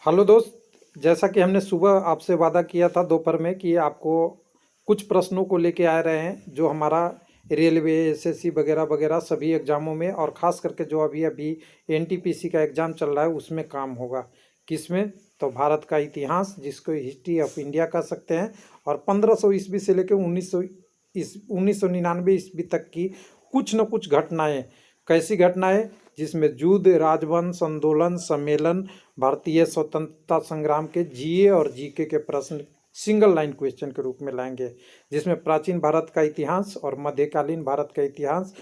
Hello दोस्त। जैसा कि हमने सुबह आपसे वादा किया था दोपहर में कि आपको कुछ प्रश्नों को लेके आ रहे हैं जो हमारा रेलवे एसएससी वगैरह वगैरह सभी एग्ज़ामों में और ख़ास करके जो अभी अभी एनटीपीसी का एग्ज़ाम चल रहा है उसमें काम होगा। किसमें? तो भारत का इतिहास, जिसको हिस्ट्री ऑफ इंडिया कह सकते हैं, और 1500 ईस्वी से लेकर 1999 ईस्वी तक की कुछ न कुछ घटनाएं। कैसी घटनाएं? जिसमें युद्ध, राजवंश, आंदोलन, सम्मेलन, भारतीय स्वतंत्रता संग्राम के जीए और जीके के प्रश्न सिंगल लाइन क्वेश्चन के रूप में लाएंगे, जिसमें प्राचीन भारत का इतिहास और मध्यकालीन भारत का इतिहास,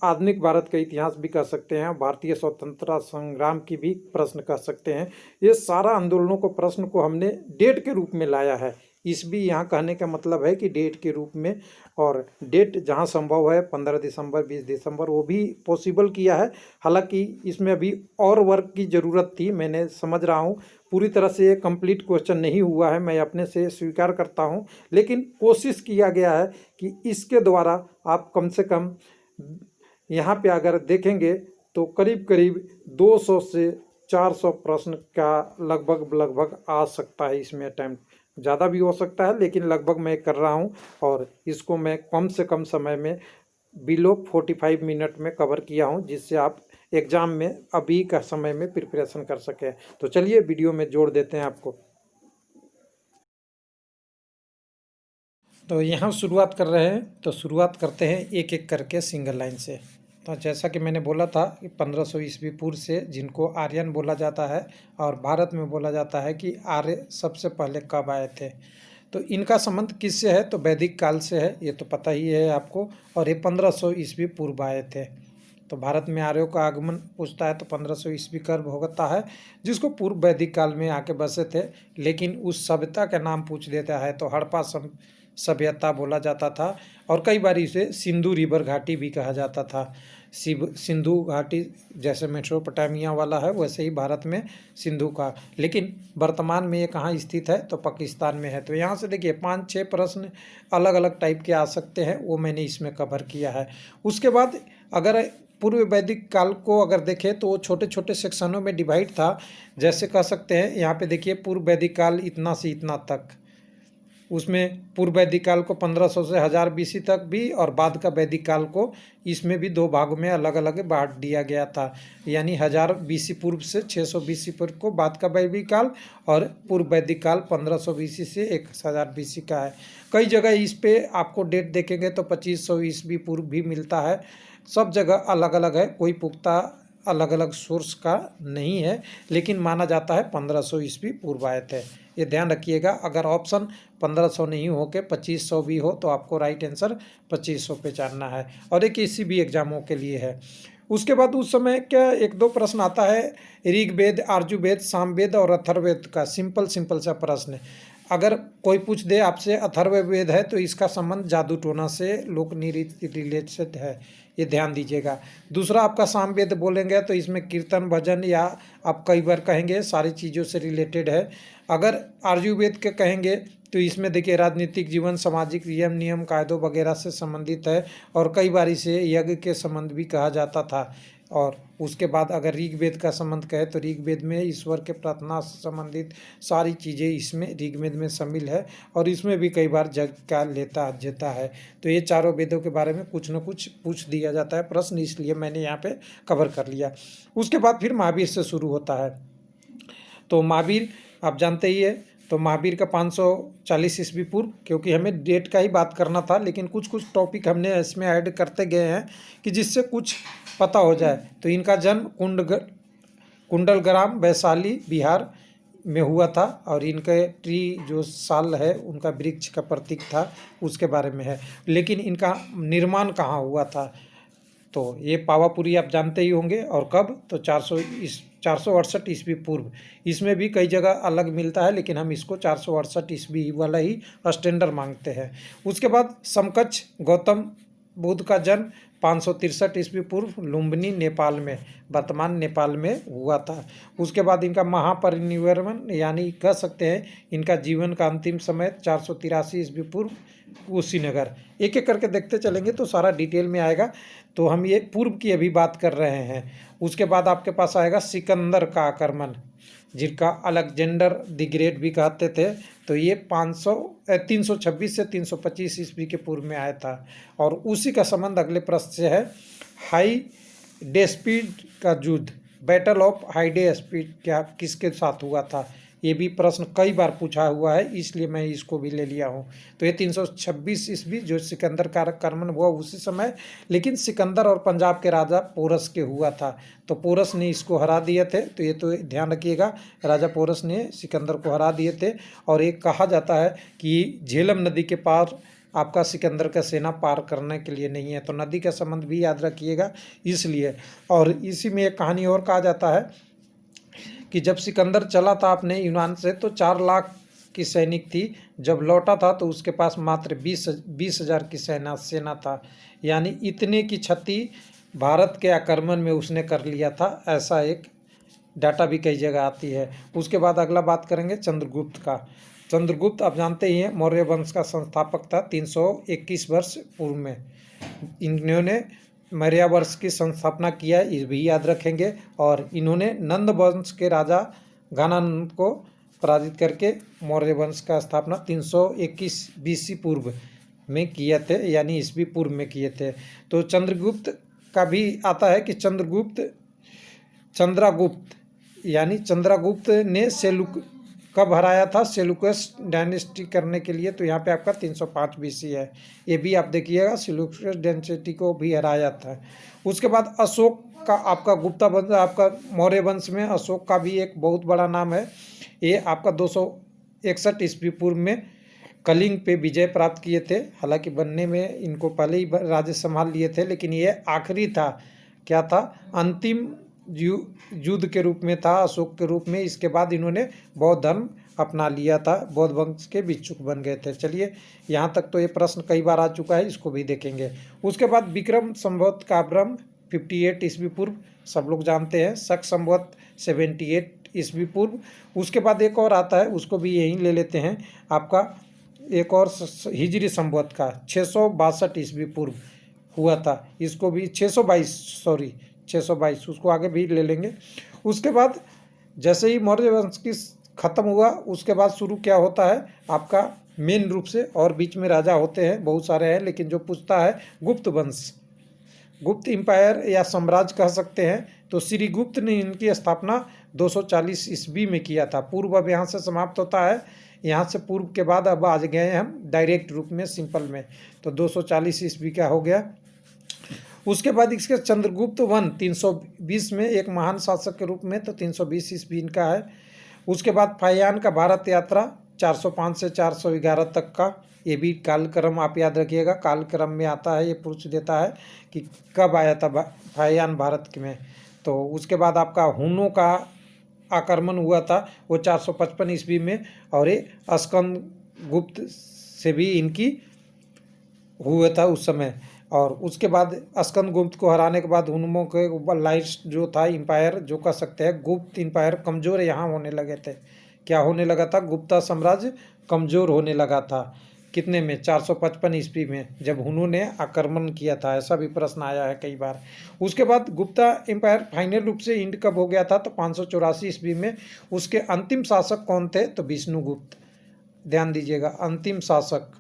आधुनिक भारत का इतिहास भी कह सकते हैं, भारतीय स्वतंत्रता संग्राम की भी प्रश्न कह सकते हैं। ये सारा आंदोलनों को प्रश्न को हमने डेट के रूप में लाया है। इस भी यहाँ कहने का मतलब है कि डेट के रूप में, और डेट जहाँ संभव है 15 दिसंबर 20 दिसंबर वो भी पॉसिबल किया है। हालांकि इसमें अभी और वर्क की ज़रूरत थी, मैंने समझ रहा हूँ पूरी तरह से ये कंप्लीट क्वेश्चन नहीं हुआ है, मैं अपने से स्वीकार करता हूँ, लेकिन कोशिश किया गया है कि इसके द्वारा आप कम से कम यहाँ पे अगर देखेंगे तो करीब करीब 200 से 400 प्रश्न का लगभग लगभग आ सकता है इसमें अटैम्प्ट। ज़्यादा भी हो सकता है, लेकिन लगभग मैं कर रहा हूँ और इसको मैं कम से कम समय में बिलो 45 मिनट में कवर किया हूँ, जिससे आप एग्ज़ाम में अभी का समय में प्रिपरेशन कर सकें। तो चलिए वीडियो में जोड़ देते हैं आपको। तो यहाँ शुरुआत कर रहे हैं, तो शुरुआत करते हैं एक एक करके सिंगल लाइन से। तो जैसा कि मैंने बोला था कि 1500 ईस्वी पूर्व से, जिनको आर्यन बोला जाता है, और भारत में बोला जाता है कि आर्य सबसे पहले कब आए थे। तो इनका संबंध किससे है? तो वैदिक काल से है, ये तो पता ही है आपको, और ये 1500 ईस्वी पूर्व आए थे। तो भारत में आर्यों का आगमन पूछता है तो 1500 ईस्वी कर्व होता है, जिसको पूर्व वैदिक काल में आके बसे थे। लेकिन उस सभ्यता का नाम पूछ देता है तो हड़प्पा सभ्यता बोला जाता था, और कई बार इसे सिंधु रिवर घाटी भी कहा जाता था। सिंधु घाटी जैसे मेसोपोटामिया वाला है, वैसे ही भारत में सिंधु का, लेकिन वर्तमान में ये कहाँ स्थित है? तो पाकिस्तान में है। तो यहाँ से देखिए 5-6 प्रश्न अलग अलग टाइप के आ सकते हैं, वो मैंने इसमें कवर किया है। उसके बाद अगर पूर्व वैदिक काल को अगर देखें तो वो छोटे छोटे सेक्शनों में डिवाइड था। जैसे कह सकते हैं यहाँ पे देखिए पूर्व वैदिक काल इतना से इतना तक, उसमें पूर्व वैदिक काल को 1500 से 1000 बीसी तक भी, और बाद का वैदिक काल को इसमें भी दो भागों में अलग अलग बांट दिया गया था। यानी 1000 बीसी पूर्व से 600 बीसी पूर्व को बाद का वैदिक काल, और पूर्व वैदिक काल 1500 बीसी से 1000 बीसी का है। कई जगह इस पे आपको डेट देखेंगे तो 2500 ईस्वी पूर्व भी मिलता है। सब जगह अलग अलग है, कोई पुख्ता अलग अलग सोर्स का नहीं है, लेकिन माना जाता है 1500 ईस्वी पूर्व आए थे। ये ध्यान रखिएगा, अगर ऑप्शन 1500 नहीं हो के 2500 भी हो तो आपको राइट आंसर 2500 पे जानना है, और एक किसी भी एग्जामों के लिए है। उसके बाद उस समय क्या एक दो प्रश्न आता है ऋग्वेद, आर्जुवेद, सामवेद और अथर्ववेद का, सिंपल सिंपल सा प्रश्न। अगर कोई पूछ दे आपसे अथर्ववेद है तो इसका संबंध जादू टोना से लोक नृत्य रिलेटेड है, ये ध्यान दीजिएगा। दूसरा आपका सामवेद बोलेंगे तो इसमें कीर्तन भजन या आप कई बार कहेंगे सारी चीज़ों से रिलेटेड है। अगर आर्युवेद के कहेंगे तो इसमें देखिए राजनीतिक जीवन, सामाजिक नियम कायदों वगैरह से संबंधित है, और कई बार इसे यज्ञ के संबंध भी कहा जाता था। और उसके बाद अगर ऋग्वेद का संबंध कहे तो ऋग्वेद में ईश्वर के प्रार्थना से संबंधित सारी चीज़ें इसमें ऋग्वेद में शामिल है, और इसमें भी कई बार जग का लेता देता है। तो ये चारों वेदों के बारे में कुछ न कुछ पूछ दिया जाता है प्रश्न, इसलिए मैंने यहाँ पे कवर कर लिया। उसके बाद फिर महावीर से शुरू होता है। तो महावीर आप जानते ही है, तो महावीर का 540 ईस्वी पूर्व, क्योंकि हमें डेट का ही बात करना था, लेकिन कुछ कुछ टॉपिक हमने इसमें ऐड करते गए हैं कि जिससे कुछ पता हो जाए। तो इनका जन्म कुंडलग्राम वैशाली बिहार में हुआ था, और इनके ट्री जो साल है उनका वृक्ष का प्रतीक था उसके बारे में है। लेकिन इनका निर्माण कहाँ हुआ था? तो ये पावापुरी आप जानते ही होंगे, और कब? तो 468 ईस्वी पूर्व। इसमें भी कई जगह अलग मिलता है, लेकिन हम इसको 468 ईस्वी वाला ही स्टैंडर्ड मांगते हैं। उसके बाद समकक्ष गौतम बुद्ध का जन्म 563 ईस्वी पूर्व लुम्बिनी नेपाल में, वर्तमान नेपाल में हुआ था। उसके बाद इनका महापरिनिर्वाण, यानी कह सकते हैं इनका जीवन का अंतिम समय 483 ईस्वी पूर्व कुशीनगर। एक एक करके देखते चलेंगे तो सारा डिटेल में आएगा। तो हम ये पूर्व की अभी बात कर रहे हैं। उसके बाद आपके पास आएगा सिकंदर का आक्रमण, जिनका अलेक्जेंडर द ग्रेट भी कहते थे, तो ये 326 से 325 ईस्वी के पूर्व में आया था। और उसी का संबंध अगले प्रश्न से है, हाई डेस्पीड का युद्ध, बैटल ऑफ हाई डेस्पीड क्या किसके साथ हुआ था? ये भी प्रश्न कई बार पूछा हुआ है, इसलिए मैं इसको भी ले लिया हूँ। तो ये 326 ईस्वी जो सिकंदर का आक्रमण हुआ उसी समय, लेकिन सिकंदर और पंजाब के राजा पोरस के हुआ था, तो पोरस ने इसको हरा दिए थे। तो ये तो ध्यान रखिएगा, राजा पोरस ने सिकंदर को हरा दिए थे। और एक कहा जाता है कि झेलम नदी के पार आपका सिकंदर का सेना पार करने के लिए नहीं है, तो नदी का संबंध भी याद रखिएगा इसलिए। और इसी में एक कहानी और कहा जाता है कि जब सिकंदर चला था अपने यूनान से तो 4 लाख की सैनिक थी, जब लौटा था तो उसके पास मात्र 20,000 की सेना था, यानी इतने की क्षति भारत के आक्रमण में उसने कर लिया था, ऐसा एक डाटा भी कई जगह आती है। उसके बाद अगला बात करेंगे चंद्रगुप्त का। चंद्रगुप्त आप जानते ही हैं मौर्य वंश का संस्थापक था 321 वर्ष पूर्व में। इन्होंने मौर्य वंश की संस्थापना किया, ये भी याद रखेंगे। और इन्होंने नंद वंश के राजा घनानंद को पराजित करके मौर्य वंश का स्थापना 321 बीसी पूर्व में किए थे, यानी ईस्वी पूर्व में किए थे। तो चंद्रगुप्त का भी आता है कि चंद्रगुप्त यानी चंद्रगुप्त ने सेलुक कब हराया था, सेलुकस डायनेस्टी करने के लिए, तो यहाँ पे आपका 305 बीसी है। ये भी आप देखिएगा, सेलुकस डायनेस्टी को भी हराया था। उसके बाद अशोक का आपका गुप्ता वंश, आपका मौर्य वंश में अशोक का भी एक बहुत बड़ा नाम है। ये आपका 261 ईस्वी पूर्व में कलिंग पे विजय प्राप्त किए थे। हालांकि बनने में इनको पहले ही राज्य संभाल लिए थे, लेकिन ये आखिरी था, क्या था, अंतिम युद्ध के रूप में था अशोक के रूप में। इसके बाद इन्होंने बौद्ध धर्म अपना लिया था, बौद्ध वंश के भिक्षुक बन गए थे। चलिए यहाँ तक तो ये प्रश्न कई बार आ चुका है, इसको भी देखेंगे। उसके बाद विक्रम संवत का आरंभ 58 ईस्वी पूर्व, सब लोग जानते हैं। शक संवत 78 ईस्वी पूर्व। उसके बाद एक और आता है, उसको भी यहीं ले लेते हैं, आपका एक और हिजरी संवत का 662 ईस्वी पूर्व हुआ था। इसको भी 622, उसको आगे भी ले लेंगे। उसके बाद जैसे ही मौर्य वंश की खत्म हुआ, उसके बाद शुरू क्या होता है आपका मेन रूप से, और बीच में राजा होते हैं, बहुत सारे हैं, लेकिन जो पूछता है गुप्त वंश, गुप्त एम्पायर या साम्राज्य कह सकते हैं। तो श्रीगुप्त ने इनकी स्थापना 240 ईस्वी में किया था। पूर्व अब यहाँ से समाप्त होता है, यहाँ से पूर्व के बाद अब आ गए हम डायरेक्ट रूप में, सिंपल में, तो 240 ईस्वी का हो गया। उसके बाद इसके चंद्रगुप्त वन 320 में एक महान शासक के रूप में, तो 320 ईस्वी इनका है। उसके बाद फाहियान का भारत यात्रा 405 से 411 तक का, ये भी कालक्रम आप याद रखिएगा, कालक्रम में आता है, ये पूछ देता है कि कब आया था फाहियान भारत में। तो उसके बाद आपका हुनों का आक्रमण हुआ था, वो 455 ईस्वी में, और ये स्कंदगुप्त से भी इनकी हुआ था उस समय। और उसके बाद स्कंदगुप्त को हराने के बाद हुनों के ऊपर लाइट जो था एम्पायर, जो कह सकते हैं गुप्त एम्पायर, कमज़ोर यहाँ होने लगे थे। क्या होने लगा था, गुप्ता साम्राज्य कमज़ोर होने लगा था। कितने में, 455 ईस्वी में, जब हुनों ने आक्रमण किया था। ऐसा भी प्रश्न आया है कई बार। उसके बाद गुप्ता एम्पायर फाइनल रूप से इंड कब हो गया था, तो 584 ईस्वी में। उसके अंतिम शासक कौन थे, तो विष्णुगुप्त, ध्यान दीजिएगा, अंतिम शासक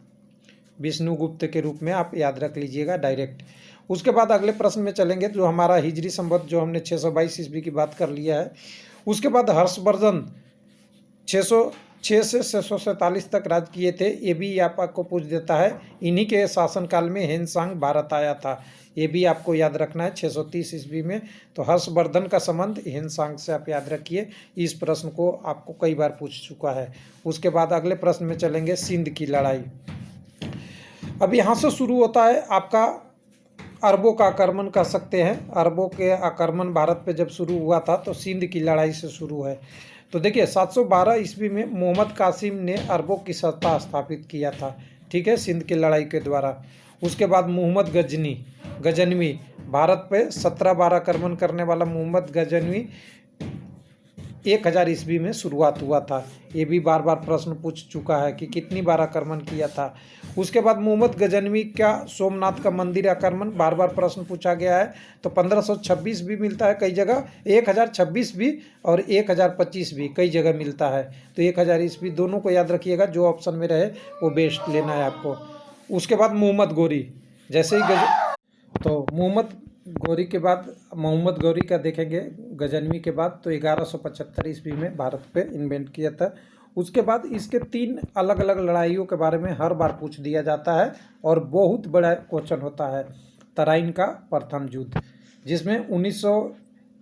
विष्णुगुप्त के रूप में आप याद रख लीजिएगा डायरेक्ट। उसके बाद अगले प्रश्न में चलेंगे, जो हमारा हिजरी संवत जो हमने 622 ईस्वी की बात कर लिया है। उसके बाद हर्षवर्धन 606 से 647 तक राज किए थे, ये भी आपको पूछ देता है। इन्हीं के शासनकाल में हेनसांग भारत आया था, ये भी आपको याद रखना है 630 ईस्वी में। तो हर्षवर्धन का संबंध हेनसांग से आप याद रखिए, इस प्रश्न को आपको कई बार पूछ चुका है। उसके बाद अगले प्रश्न में चलेंगे, सिंध की लड़ाई। अब यहाँ से शुरू होता है आपका अरबों का आक्रमण कह सकते हैं। अरबों के आक्रमण भारत पे जब शुरू हुआ था, तो सिंध की लड़ाई से शुरू है। तो देखिए 712 ईस्वी में मोहम्मद कासिम ने अरबों की सत्ता स्थापित किया था, ठीक है, सिंध की लड़ाई के द्वारा। उसके बाद मोहम्मद गजनवी भारत पे 1712 आक्रमण करने वाला मोहम्मद गजनवी 1000 ईस्वी में शुरुआत हुआ था। ये भी बार बार प्रश्न पूछ चुका है कि कितनी बार आक्रमण किया था। उसके बाद मोहम्मद गजनवी का सोमनाथ का मंदिर आक्रमण बार बार प्रश्न पूछा गया है, तो 1526 भी मिलता है कई जगह, 1026 भी और 1025 भी कई जगह मिलता है। तो 1000 ईस्वी दोनों को याद रखिएगा, जो ऑप्शन में रहे वो बेस्ट लेना है आपको। उसके बाद मोहम्मद गौरी, जैसे ही तो मोहम्मद गौरी का देखेंगे गजनवी के बाद, तो 1175 ईस्वी में भारत पे इन्वेंट किया था। उसके बाद इसके 3 अलग अलग लड़ाइयों के बारे में हर बार पूछ दिया जाता है और बहुत बड़ा क्वेश्चन होता है। तराइन का प्रथम युद्ध, जिसमें 1900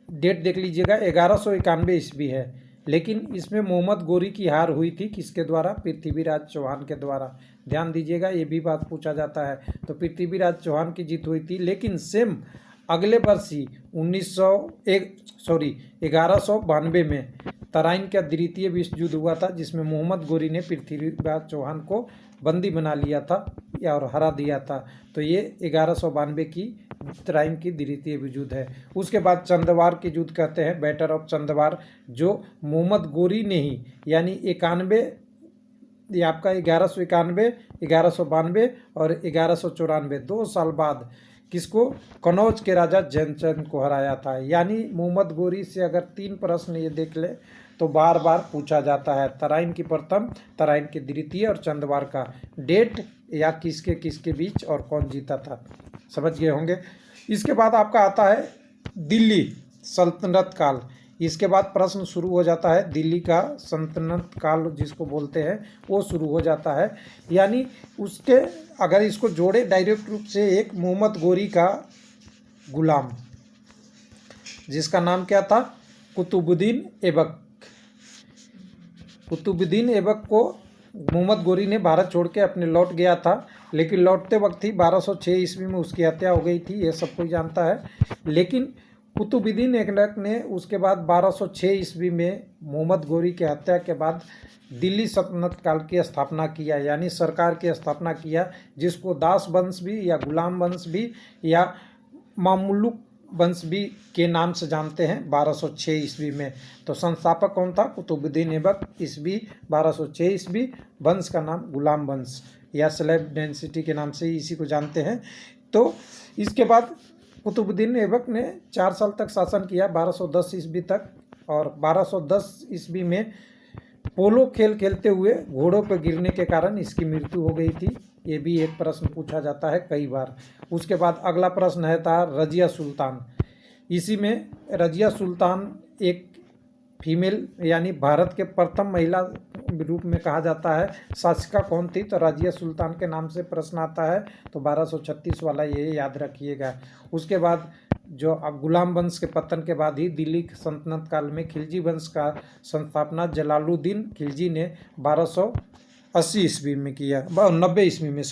डेट देख लीजिएगा, 1191 ईस्वी है, लेकिन इसमें मोहम्मद गौरी की हार हुई थी किसके द्वारा? पृथ्वीराज चौहान के द्वारा। ध्यान दीजिएगा, ये भी बात पूछा जाता है। तो पृथ्वीराज चौहान की जीत हुई थी, लेकिन सेम अगले वर्ष ही 1192 में तराइन का द्वितीय विश्व युद्ध हुआ था, जिसमें मोहम्मद गौरी ने पृथ्वीराज चौहान को बंदी बना लिया था और हरा दिया था। तो ये 1192 की तराइन की द्वितीय युद्ध है। उसके बाद चंदवार के युद्ध कहते हैं, बैटल ऑफ चंदवार, जो मोहम्मद गौरी ने ही, यानी 91, ये आपका 1191, 1192 और 1194, 2 साल बाद किसको? कनौज के राजा जैनचंद को हराया था। यानी मोहम्मद गौरी से अगर 3 प्रश्न ये देख ले तो बार बार पूछा जाता है। तराइन की प्रथम, तराइन की द्वितीय और चंदवार का डेट या किसके किसके बीच और कौन जीता था, समझ गए होंगे। इसके बाद आपका आता है दिल्ली सल्तनत काल। इसके बाद प्रश्न शुरू हो जाता है, दिल्ली का सल्तनत काल जिसको बोलते हैं वो शुरू हो जाता है। यानी उसके अगर इसको जोड़े डायरेक्ट रूप से, एक मोहम्मद गौरी का गुलाम जिसका नाम क्या था? कुतुबुद्दीन ऐबक। कुतुबुद्दीन ऐबक को मोहम्मद गौरी ने भारत छोड़ के अपने लौट गया था, लेकिन लौटते वक्त ही 1206 ईस्वी में उसकी हत्या हो गई थी, ये सब कोई जानता है। लेकिन कुतुबुद्दीन ऐबक ने उसके बाद 1206 ईस्वी में मोहम्मद गौरी की हत्या के बाद दिल्ली सल्तनत काल की स्थापना किया, यानी सरकार की स्थापना किया, जिसको दास वंश भी या गुलाम वंश भी या मामुलुक वंश भी के नाम से जानते हैं 1206 ईस्वी में। तो संस्थापक कौन था? कुतुबुद्दीन ऐबक, ईस्वी 1206 ईस्वी, वंश का नाम गुलाम वंश या स्लेव डेंसिटी के नाम से इसी को जानते हैं। तो इसके बाद कुतुबुद्दीन ऐबक ने 4 साल तक शासन किया, 1210 ईस्वी तक, और 1210 ईस्वी में पोलो खेल खेलते हुए घोड़ों पर गिरने के कारण इसकी मृत्यु हो गई थी। ये भी एक प्रश्न पूछा जाता है कई बार। उसके बाद अगला प्रश्न है था रजिया सुल्तान। इसी में रजिया सुल्तान एक फीमेल, यानी भारत के प्रथम महिला रूप में कहा जाता है। शासिका कौन थी? तो रजिया सुल्तान के नाम से प्रश्न आता है, तो 1236 वाला ये याद रखिएगा। उसके बाद जो अब गुलाम वंश के पतन के बाद ही दिल्ली सल्तनत काल में खिलजी वंश का संस्थापना जलालुद्दीन खिलजी ने 1280 ईस्वी में किया, 90 ईस्वी में,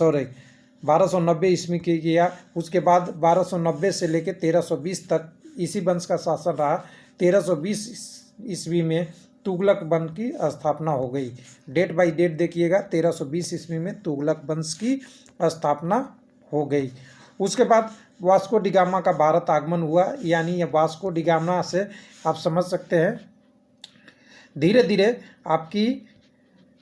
1290 ईस्वी की किया। उसके बाद 1290 से लेकर 1320 तक इसी वंश का शासन रहा। 1320 ईस्वी में तुगलक वंश की स्थापना हो गई। डेट बाय डेट देखिएगा, 1320 ईस्वी में तुगलक वंश की स्थापना हो गई। उसके बाद वास्को डी गामा का भारत आगमन हुआ, यानी ये वास्को डी गामा से आप समझ सकते हैं धीरे धीरे आपकी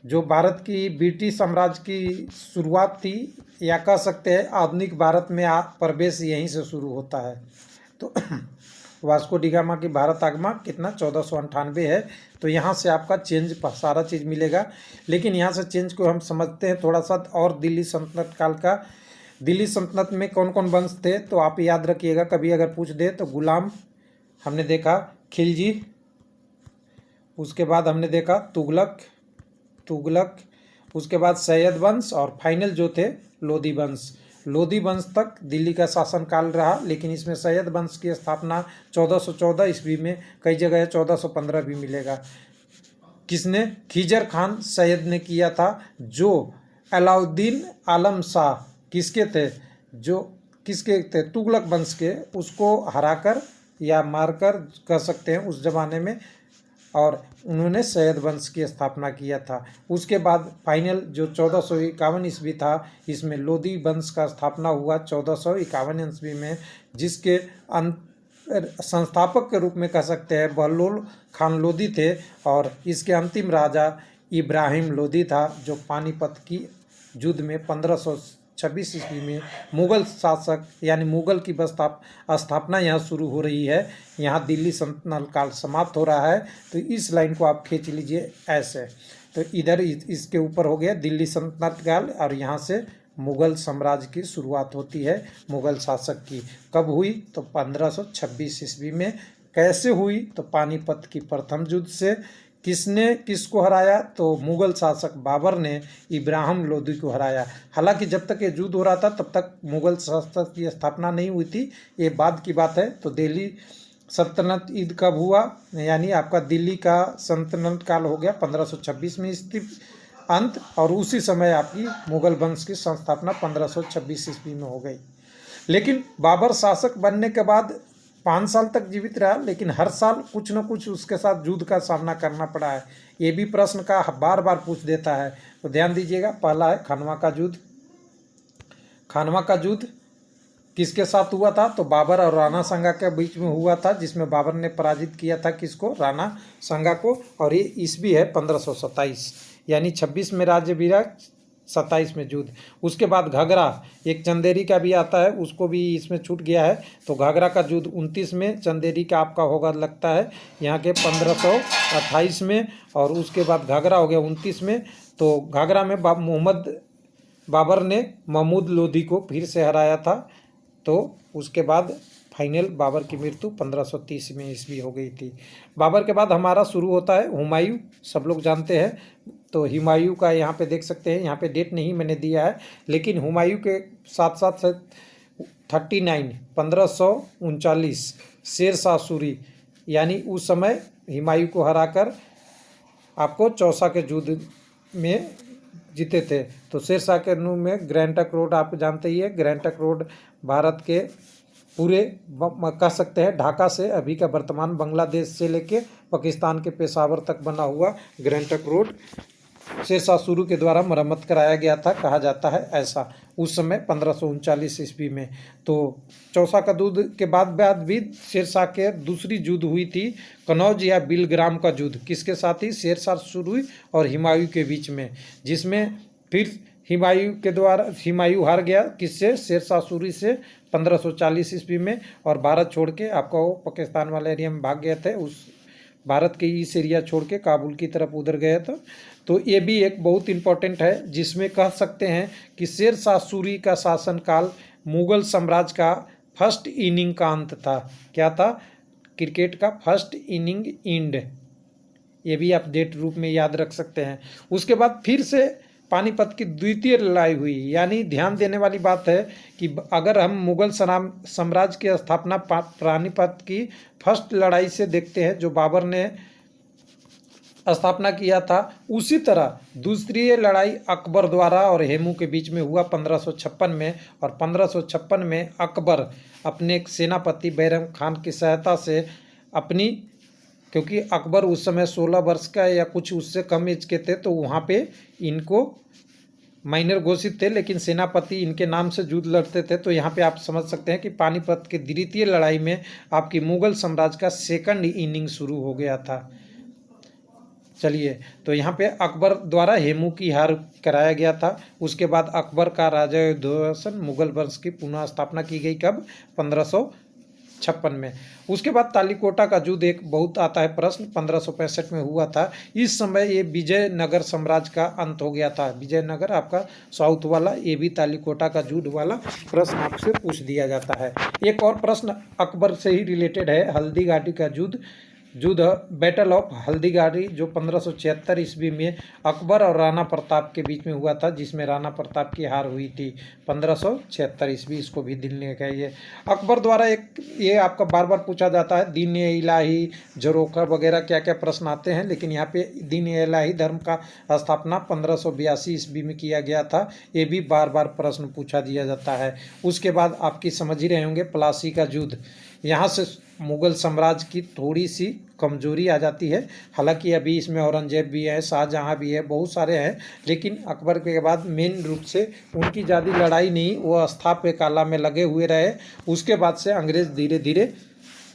जो भारत की ब्रिटिश साम्राज्य की शुरुआत थी, या कह सकते हैं आधुनिक भारत में प्रवेश यहीं से शुरू होता है। तो वास्को डी गामा की भारत आगमन कितना 1498 है। तो यहाँ से आपका चेंज सारा चीज़ मिलेगा, लेकिन यहाँ से चेंज को हम समझते हैं थोड़ा सा और दिल्ली सल्तनत काल का। दिल्ली सल्तनत में कौन कौन वंश थे तो आप याद रखिएगा, कभी अगर पूछ दे तो गुलाम हमने देखा, खिलजी, उसके बाद हमने देखा तुगलक, उसके बाद सैयद वंश, और फाइनल जो थे लोधी वंश तक दिल्ली का शासन काल रहा। लेकिन इसमें सैयद वंश की स्थापना 1414 ईस्वी में, कई जगह 1415 भी मिलेगा। किसने? खिजर खान सैयद ने किया था, जो अलाउद्दीन आलम शाह किसके थे? जो किसके थे? तुगलक वंश के, उसको हराकर या मारकर कह सकते हैं उस जमाने में, और उन्होंने सैयद वंश की स्थापना किया था। उसके बाद फाइनल जो 1451 ईस्वी था, इसमें लोधी वंश का स्थापना हुआ 1451 ईस्वी में, जिसके संस्थापक के रूप में कह सकते हैं बहलोल खान लोदी थे, और इसके अंतिम राजा इब्राहिम लोदी था, जो पानीपत की युद्ध में 1526 ईस्वी में मुगल शासक यानी मुगल की स्थापना यहाँ शुरू हो रही है। यहाँ दिल्ली सल्तनत काल समाप्त हो रहा है। तो इस लाइन को आप खींच लीजिए ऐसे। तो इधर इसके ऊपर हो गया दिल्ली सल्तनत काल, और यहाँ से मुगल साम्राज्य की शुरुआत होती है मुगल शासक की। कब हुई? तो 1526 ईस्वी में। कैसे हुई? तो पानीपत की प्रथम युद्ध से। किसने किसको हराया? तो मुगल शासक बाबर ने इब्राहिम लोदी को हराया। हालांकि जब तक ये युद्ध हो रहा था तब तक मुगल शासक की स्थापना नहीं हुई थी, ये बाद की बात है। तो दिल्ली सल्तनत ईद कब हुआ? यानी आपका दिल्ली का सल्तनत काल हो गया 1526 में स्थित अंत, और उसी समय आपकी मुगल वंश की संस्थापना 1526 ईस्वी में हो गई। लेकिन बाबर शासक बनने के बाद 5 साल तक जीवित रहा, लेकिन हर साल कुछ न कुछ उसके साथ युद्ध का सामना करना पड़ा है। ये भी प्रश्न का बार बार पूछ देता है, तो ध्यान दीजिएगा। पहला है खानवा का युद्ध। खानवा का युद्ध किसके साथ हुआ था? तो बाबर और राणा सांगा के बीच में हुआ था, जिसमें बाबर ने पराजित किया था किसको? राणा सांगा को। और ये ईस्वी है 1527, यानी 26 में राज्य विराज, 27 में युद्ध। उसके बाद घाघरा, एक चंदेरी का भी आता है, उसको भी इसमें छूट गया है। तो घाघरा का युद्ध 29 में, चंदेरी का आपका होगा लगता है यहाँ के 1528 में, और उसके बाद घाघरा हो गया 29 में। तो घाघरा में बाबर ने महमूद लोदी को फिर से हराया था। तो उसके बाद फाइनल बाबर की मृत्यु 1530 में ईस्वी हो गई थी। बाबर के बाद हमारा शुरू होता है हुमायूं, सब लोग जानते हैं। तो हुमायूं का यहाँ पे देख सकते हैं, यहाँ पे डेट नहीं मैंने दिया है, लेकिन हुमायूं के साथ साथ 1539 शेरशाह सूरी, यानी उस समय हुमायूं को हराकर आपको चौसा के युद्ध में जीते थे। तो शेरशाह के रूप में ग्रैंड ट्रंक रोड आप जानते ही है। ग्रैंड ट्रंक रोड भारत के पूरे कह सकते हैं ढाका से अभी का वर्तमान बांग्लादेश से लेके पाकिस्तान के पेशावर तक बना हुआ grand trunk road Shershah Suri के द्वारा मरम्मत कराया गया था, कहा जाता है ऐसा, उस समय 1539 ईस्वी में। तो चौसा का युद्ध के बाद भी शेरशाह के दूसरी युद्ध हुई थी, कनौज या बिलग्राम का युद्ध। किसके साथ ही? शेरशाह सूरी और हुमायूं के बीच में, जिसमें फिर हुमायूं हार गया किससे? शेरशाह सूरी से 1540 ईस्वी में, और भारत छोड़ के आपका वो पाकिस्तान वाले एरिया में भाग गए थे। उस भारत के इस एरिया छोड़ के काबुल की तरफ उधर गए थे। तो ये भी एक बहुत इम्पोर्टेंट है, जिसमें कह सकते हैं कि शेरशाह सूरी का शासनकाल मुगल साम्राज्य का फर्स्ट इनिंग का अंत था। क्या था? क्रिकेट का फर्स्ट इनिंग एंड। ये भी आप डेट रूप में याद रख सकते हैं। उसके बाद फिर से पानीपत की द्वितीय लड़ाई हुई। यानी ध्यान देने वाली बात है कि अगर हम मुगल साम्राज्य की स्थापना पानीपत की फर्स्ट लड़ाई से देखते हैं, जो बाबर ने स्थापना किया था, उसी तरह दूसरी लड़ाई अकबर द्वारा और हेमू के बीच में हुआ 1556 में। और 1556 में अकबर अपने सेनापति बैरम खान की सहायता से क्योंकि अकबर उस समय 16 वर्ष का या कुछ उससे कम एज के थे, तो वहाँ पे इनको माइनर घोषित थे, लेकिन सेनापति इनके नाम से युद्ध लड़ते थे। तो यहाँ पे आप समझ सकते हैं कि पानीपत की द्वितीय लड़ाई में आपकी मुगल साम्राज्य का सेकंड इनिंग शुरू हो गया था। चलिए, तो यहाँ पे अकबर द्वारा हेमू की हार कराया गया था। उसके बाद अकबर का राजा युद्धोधन मुगल वंश की पुनः स्थापना की गई। कब? 1556 में। उसके बाद तालीकोटा का युद्ध एक बहुत आता है प्रश्न, 1565 में हुआ था। इस समय ये विजयनगर साम्राज्य का अंत हो गया था। विजयनगर आपका साउथ वाला, ये भी तालीकोटा का युद्ध वाला प्रश्न आपसे पूछ दिया जाता है। एक और प्रश्न अकबर से ही रिलेटेड है, हल्दी घाटी का युद्ध बैटल ऑफ हल्दीघाटी, जो 1576 ईस्वी में अकबर और राणा प्रताप के बीच में हुआ था, जिसमें राणा प्रताप की हार हुई थी 1576 ईस्वी। इसको भी दिल्ली का ये अकबर द्वारा ये आपका बार बार पूछा जाता है, दीन इलाही जरोखा वगैरह क्या क्या प्रश्न आते हैं, लेकिन यहाँ पे दीन इलाही धर्म का स्थापना 1582 ईस्वी में किया गया था। ये भी बार बार प्रश्न पूछा दिया जाता है। उसके बाद आपकी समझ ही रहे होंगे प्लासी का युद्ध। यहाँ से मुगल साम्राज्य की थोड़ी सी कमजोरी आ जाती है। हालांकि अभी इसमें औरंगजेब भी है, शाहजहां भी है, बहुत सारे हैं, लेकिन अकबर के बाद मेन रूप से उनकी ज़्यादा लड़ाई नहीं, वो स्थापत्य कला में लगे हुए रहे। उसके बाद से अंग्रेज धीरे धीरे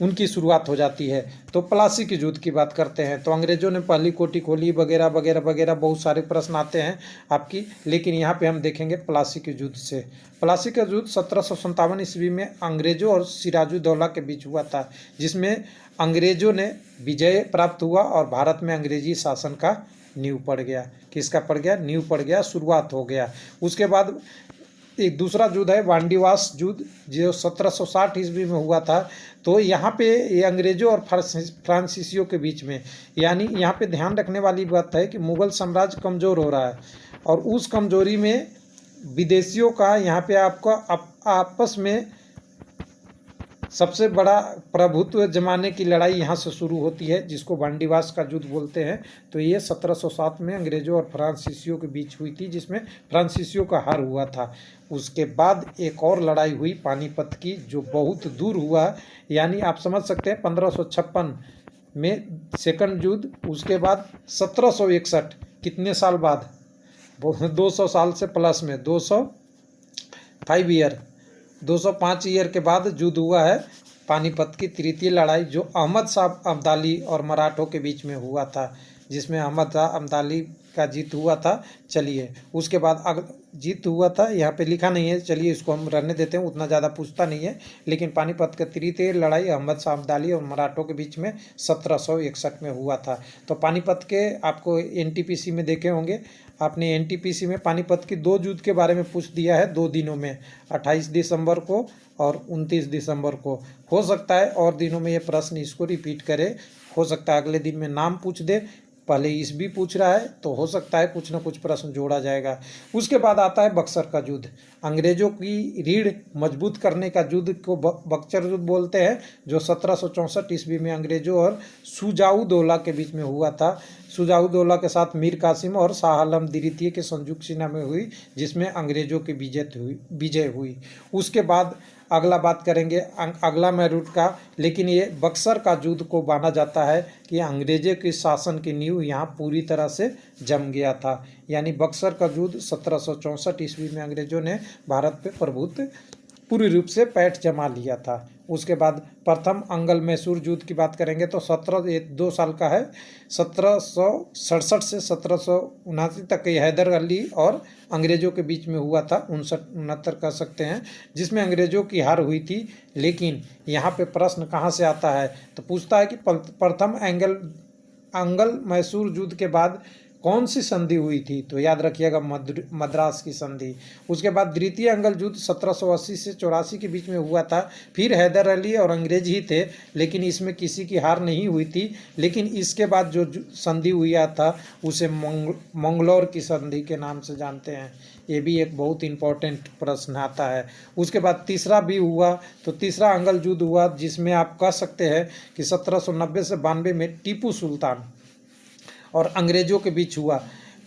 उनकी शुरुआत हो जाती है। तो प्लासी के युद्ध की बात करते हैं तो अंग्रेज़ों ने पहली कोठी खोली वगैरह वगैरह वगैरह, बहुत सारे प्रश्न आते हैं आपकी, लेकिन यहाँ पे हम देखेंगे प्लासी के युद्ध से। प्लासी का युद्ध 1757 ईस्वी में अंग्रेज़ों और सिराजुद्दौला के बीच हुआ था, जिसमें अंग्रेज़ों ने विजय प्राप्त हुआ और भारत में अंग्रेजी शासन का नींव पड़ गया। किसका पड़ गया? नींव पड़ गया, शुरुआत हो गया। उसके बाद एक दूसरा युद्ध है वांडीवास युद्ध, जो 1760 ईस्वी में हुआ था। तो यहाँ पे ये अंग्रेज़ों और फ्रांसीसियों के बीच में, यानी यहाँ पे ध्यान रखने वाली बात है कि मुग़ल साम्राज्य कमज़ोर हो रहा है और उस कमज़ोरी में विदेशियों का यहाँ पे आपका आपस में सबसे बड़ा प्रभुत्व जमाने की लड़ाई यहाँ से शुरू होती है, जिसको वांडीवास का युद्ध बोलते हैं। तो ये 1707 में अंग्रेज़ों और फ्रांसीसियों के बीच हुई थी, जिसमें फ्रांसीसियों का हार हुआ था। उसके बाद एक और लड़ाई हुई पानीपत की, जो बहुत दूर हुआ, यानी आप समझ सकते हैं 1556 में सेकंड युद्ध। उसके बाद 1761, कितने साल बाद? 200 साल से प्लस में 205 ईयर, 205 ईयर के बाद युद्ध हुआ है पानीपत की तृतीय लड़ाई, जो अहमद शाह अब्दाली और मराठों के बीच में हुआ था, जिसमें अहमद शाह अब्दाली का जीत हुआ था। चलिए, उसके बाद जीत हुआ था, यहाँ पे लिखा नहीं है, चलिए इसको हम रहने देते हैं, उतना ज़्यादा पूछता नहीं है। लेकिन पानीपत का तृतीय लड़ाई अहमद शाह अब्दाली और मराठों के बीच में 1761 में हुआ था। तो पानीपत के आपको एनटीपीसी में देखे होंगे, आपने एनटीपीसी में पानीपत की 2 युद्ध के बारे में पूछ दिया है 2 दिनों में, 28 दिसंबर को और 29 दिसंबर को। हो सकता है और दिनों में ये प्रश्न इसको रिपीट करे, हो सकता है अगले दिन में नाम पूछ दे, पहले ईस्वी पूछ रहा है, तो हो सकता है कुछ ना कुछ प्रश्न जोड़ा जाएगा। उसके बाद आता है बक्सर का युद्ध, अंग्रेजों की रीढ़ मजबूत करने का युद्ध को बक्सर युद्ध बोलते हैं, जो 1764 ईस्वी में अंग्रेजों और शुजाउद्दौला के बीच में हुआ था। शुजाउद्दौला के साथ मीर कासिम और शाह आलम द्वितीय के संयुक्त सेना में हुई, जिसमें अंग्रेजों की विजय हुई। उसके बाद अगला बात करेंगे अगला मैरूट का, लेकिन ये बक्सर का युद्ध को माना जाता है कि अंग्रेजों के शासन की नींव यहाँ पूरी तरह से जम गया था। यानी बक्सर का युद्ध 1764 ईस्वी में अंग्रेजों ने भारत पे प्रभुत्व पूरी रूप से पैठ जमा लिया था। उसके बाद प्रथम अंगल मैसूर युद्ध की बात करेंगे तो 2 साल का है, 1767 से 1779 तक ये हैदर अली और अंग्रेज़ों के बीच में हुआ था, 69 कह सकते हैं, जिसमें अंग्रेज़ों की हार हुई थी। लेकिन यहाँ पे प्रश्न कहाँ से आता है, तो पूछता है कि प्रथम अंगल मैसूर युद्ध के बाद कौन सी संधि हुई थी, तो याद रखिएगा मद्रास की संधि। उसके बाद द्वितीय अंगल युद्ध 1780 से 84 के बीच में हुआ था। फिर हैदर अली और अंग्रेज ही थे, लेकिन इसमें किसी की हार नहीं हुई थी। लेकिन इसके बाद जो संधि हुआ था उसे मंगलौर की संधि के नाम से जानते हैं। ये भी एक बहुत इंपॉर्टेंट प्रश्न आता है। उसके बाद तीसरा भी हुआ, तो तीसरा अंगल युद्ध हुआ, जिसमें आप कह सकते हैं कि 1790 से 92 में टीपू सुल्तान और अंग्रेज़ों के बीच हुआ।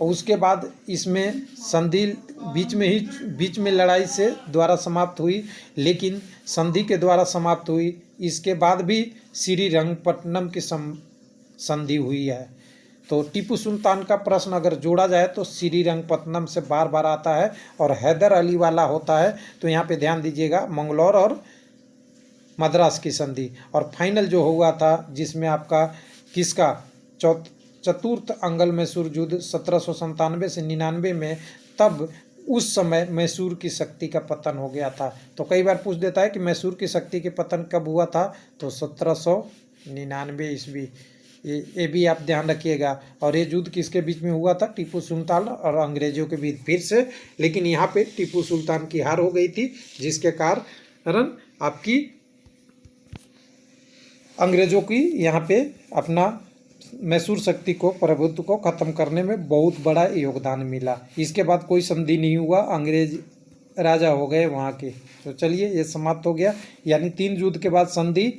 और उसके बाद इसमें संधि बीच में लड़ाई से द्वारा समाप्त हुई, लेकिन संधि के द्वारा समाप्त हुई। इसके बाद भी श्रीरंगपट्टनम की संधि हुई है। तो टीपू सुल्तान का प्रश्न अगर जोड़ा जाए तो श्रीरंगपट्टनम से बार बार आता है, और हैदर अली वाला होता है तो यहाँ पे ध्यान दीजिएगा मंगलौर और मद्रास की संधि। और फाइनल जो हुआ था, जिसमें आपका किसका चतुर्थ अंगल मैसूर युद्ध 1797 से 99 में, तब उस समय मैसूर की शक्ति का पतन हो गया था। तो कई बार पूछ देता है कि मैसूर की शक्ति के पतन कब हुआ था, तो 1799 ईस्वी। ये भी आप ध्यान रखिएगा। और ये युद्ध किसके बीच में हुआ था? टीपू सुल्तान और अंग्रेजों के बीच फिर से, लेकिन यहाँ पे टीपू सुल्तान की हार हो गई थी, जिसके कारण आपकी अंग्रेजों की यहाँ पे अपना मैसूर शक्ति को, प्रभुत्व को खत्म करने में बहुत बड़ा योगदान मिला। इसके बाद कोई संधि नहीं हुआ, अंग्रेज राजा हो गए वहाँ के। तो चलिए, ये समाप्त हो गया, यानी 3 युद्ध के बाद संधि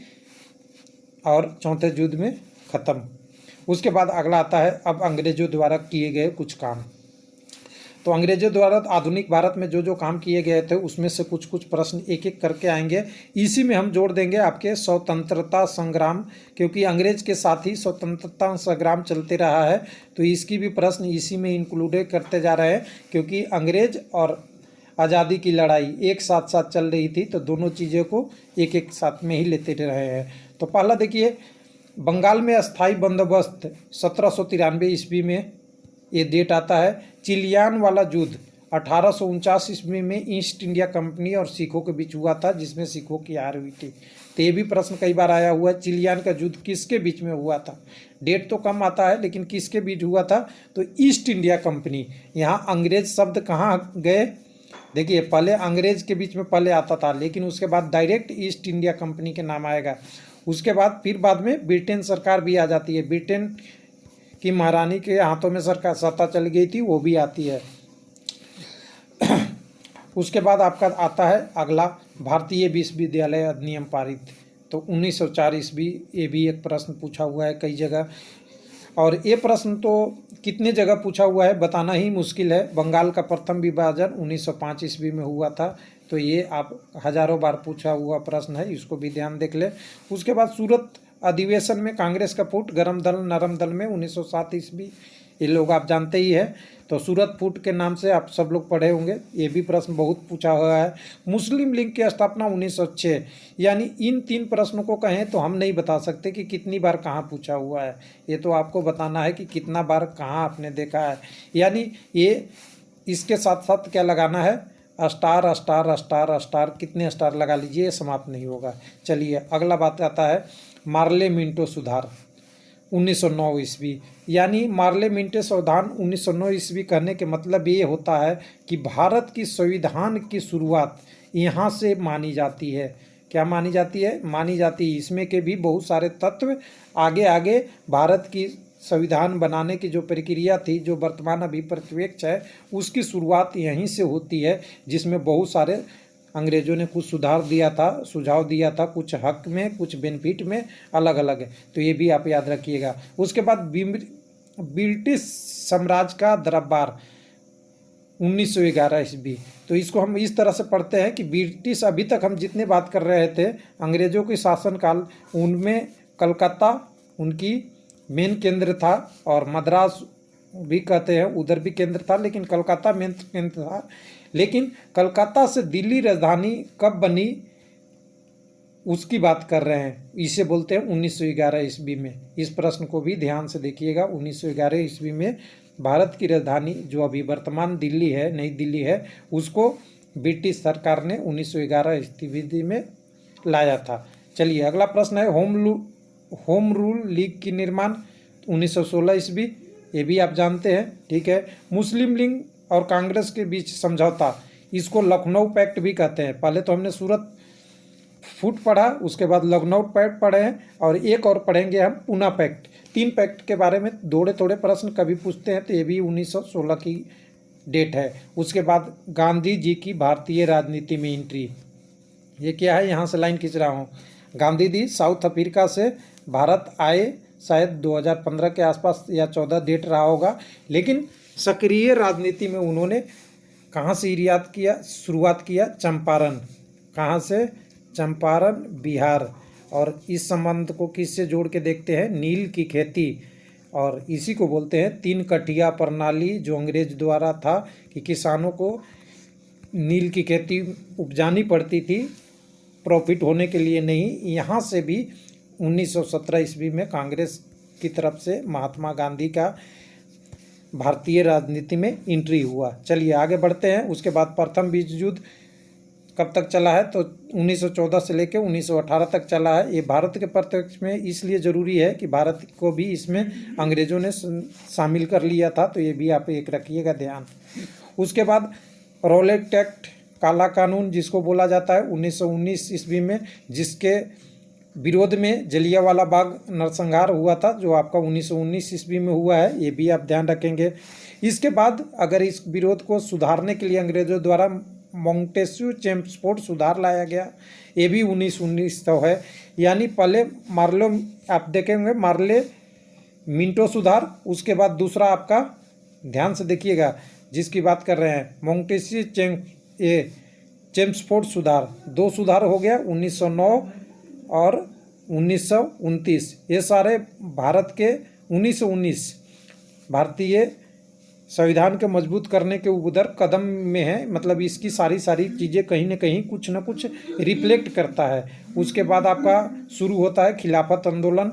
और चौथे युद्ध में ख़त्म। उसके बाद अगला आता है अब अंग्रेजों द्वारा किए गए कुछ काम। तो अंग्रेजों द्वारा आधुनिक भारत में जो काम किए गए थे, उसमें से कुछ प्रश्न एक एक करके आएंगे। इसी में हम जोड़ देंगे आपके स्वतंत्रता संग्राम, क्योंकि अंग्रेज के साथ ही स्वतंत्रता संग्राम चलते रहा है, तो इसकी भी प्रश्न इसी में इंक्लूड करते जा रहे हैं। क्योंकि अंग्रेज और आज़ादी की लड़ाई एक साथ चल रही थी, तो दोनों चीज़ों को एक साथ में ही लेते रहे हैं। तो पहला देखिए, बंगाल में अस्थाई बंदोबस्त 1793 ईस्वी में ये डेट आता है। चिलियान वाला युद्ध 1849 ईस्वी में ईस्ट इंडिया कंपनी और सिखों के बीच हुआ था, जिसमें सिखों की हार हुई थी। तो ये भी प्रश्न कई बार आया हुआ है, चिलियान का युद्ध किसके बीच में हुआ था। डेट तो कम आता है लेकिन किसके बीच हुआ था, तो ईस्ट इंडिया कंपनी। यहाँ अंग्रेज शब्द कहाँ गए, देखिए पहले अंग्रेज के बीच में पहले आता था, लेकिन उसके बाद डायरेक्ट ईस्ट इंडिया कंपनी के नाम आएगा। उसके बाद फिर बाद में ब्रिटेन सरकार भी आ जाती है, ब्रिटेन की महारानी के हाथों में सरकार सत्ता चली गई थी, वो भी आती है। उसके बाद आपका आता है अगला, भारतीय विश्वविद्यालय अधिनियम पारित, तो 1904 ईस्वी। ये भी एक प्रश्न पूछा हुआ है कई जगह, और ये प्रश्न तो कितने जगह पूछा हुआ है बताना ही मुश्किल है। बंगाल का प्रथम विभाजन 1905 ईस्वी में हुआ था, तो ये आप हजारों बार पूछा हुआ प्रश्न है, इसको भी ध्यान देख ले। उसके बाद सूरत अधिवेशन में कांग्रेस का फुट, गरम दल नरम दल में 1907 ईस्वी, ये लोग आप जानते ही है। तो सूरत फुट के नाम से आप सब लोग पढ़े होंगे, ये भी प्रश्न बहुत पूछा हुआ है। मुस्लिम लीग की स्थापना 1906, यानी इन 3 प्रश्नों को कहें तो हम नहीं बता सकते कि कितनी बार कहाँ पूछा हुआ है, ये तो आपको बताना है कि कितना बार कहाँ आपने देखा है। यानी ये इसके साथ साथ क्या लगाना है, स्टार स्टार स्टार स्टार, कितने स्टार लगा लीजिए, समाप्त नहीं होगा। चलिए अगला बात आता है मार्ले मिंटो सुधार 1909 ईस्वी। यानी मार्ले मिंटो संविधान 1909 ईस्वी कहने के मतलब ये होता है कि भारत की संविधान की शुरुआत यहाँ से मानी जाती है। क्या मानी जाती है, मानी जाती है। इसमें के भी बहुत सारे तत्व आगे आगे भारत की संविधान बनाने की जो प्रक्रिया थी, जो वर्तमान अभी परिप्रेक्ष्य है, उसकी शुरुआत यहीं से होती है, जिसमें बहुत सारे अंग्रेजों ने कुछ सुधार दिया था, सुझाव दिया था, कुछ हक में कुछ बेनिफिट में, अलग अलग है। तो ये भी आप याद रखिएगा। उसके बाद ब्रिटिश साम्राज्य का दरबार 1911 ईस्वी। तो इसको हम इस तरह से पढ़ते हैं कि ब्रिटिश, अभी तक हम जितने बात कर रहे थे अंग्रेजों के शासनकाल, उनमें कलकत्ता उनकी मेन केंद्र था, और मद्रास भी कहते हैं उधर भी केंद्र था, लेकिन कलकत्ता मेन केंद्र था। लेकिन कलकत्ता से दिल्ली राजधानी कब बनी उसकी बात कर रहे हैं, इसे बोलते हैं 1911 ईस्वी में। इस प्रश्न को भी ध्यान से देखिएगा। 1911 ईस्वी में भारत की राजधानी जो अभी वर्तमान दिल्ली है, नई दिल्ली है, उसको ब्रिटिश सरकार ने 1911 ईस्वी में लाया था। चलिए अगला प्रश्न है होम रूल लीग की निर्माण 1916 ईस्वी। ये भी आप जानते हैं, ठीक है। मुस्लिम लीग और कांग्रेस के बीच समझौता, इसको लखनऊ पैक्ट भी कहते हैं। पहले तो हमने सूरत फुट पढ़ा, उसके बाद लखनऊ पैक्ट पढ़े हैं, और एक और पढ़ेंगे हम पूना पैक्ट। 3 पैक्ट के बारे में थोड़े थोड़े प्रश्न कभी पूछते हैं, तो ये भी 1916 की डेट है। उसके बाद गांधी जी की भारतीय राजनीति में एंट्री, ये क्या है, यहाँ से लाइन खींच रहा हूँ। गांधी जी साउथ अफ्रीका से भारत आए, शायद 2015 के आसपास या 14 डेट रहा होगा, लेकिन सक्रिय राजनीति में उन्होंने कहाँ से शुरुआत किया, चंपारण। कहाँ से, चंपारण बिहार। और इस संबंध को किससे जोड़ के देखते हैं, नील की खेती, और इसी को बोलते हैं 3 कठिया प्रणाली, जो अंग्रेज द्वारा था कि किसानों को नील की खेती उपजानी पड़ती थी, प्रॉफिट होने के लिए नहीं। यहाँ से भी 1917 ईस्वी में कांग्रेस की तरफ से महात्मा गांधी का भारतीय राजनीति में एंट्री हुआ। चलिए आगे बढ़ते हैं। उसके बाद प्रथम विश्व युद्ध कब तक चला है, तो 1914 से लेकर 1918 तक चला है। ये भारत के प्रत्यक्ष में इसलिए ज़रूरी है कि भारत को भी इसमें अंग्रेज़ों ने शामिल कर लिया था, तो ये भी आप एक रखिएगा ध्यान। उसके बाद रॉलेट एक्ट, काला कानून जिसको बोला जाता है, 1919 ईस्वी में, जिसके विरोध में जलियांवाला बाग नरसंहार हुआ था, जो आपका 1919 ईस्वी में हुआ है, ये भी आप ध्यान रखेंगे। इसके बाद अगर इस विरोध को सुधारने के लिए अंग्रेजों द्वारा मॉन्टेस्क्यू चेम्सफोर्ड सुधार लाया गया, ये भी 1919 है। यानी पहले मार्ले, आप देखेंगे मार्ले मिंटो सुधार, उसके बाद दूसरा आपका ध्यान से देखिएगा जिसकी बात कर रहे हैं, मॉन्टेस्क्यू चेम्सफोर्ड सुधार। 2 सुधार हो गया, 1909 और 1929। ये सारे भारत के 1919 भारतीय संविधान के मजबूत करने के उधर कदम में है, मतलब इसकी सारी चीज़ें कहीं ना कहीं कुछ ना कुछ रिफ्लेक्ट करता है। उसके बाद आपका शुरू होता है खिलाफत आंदोलन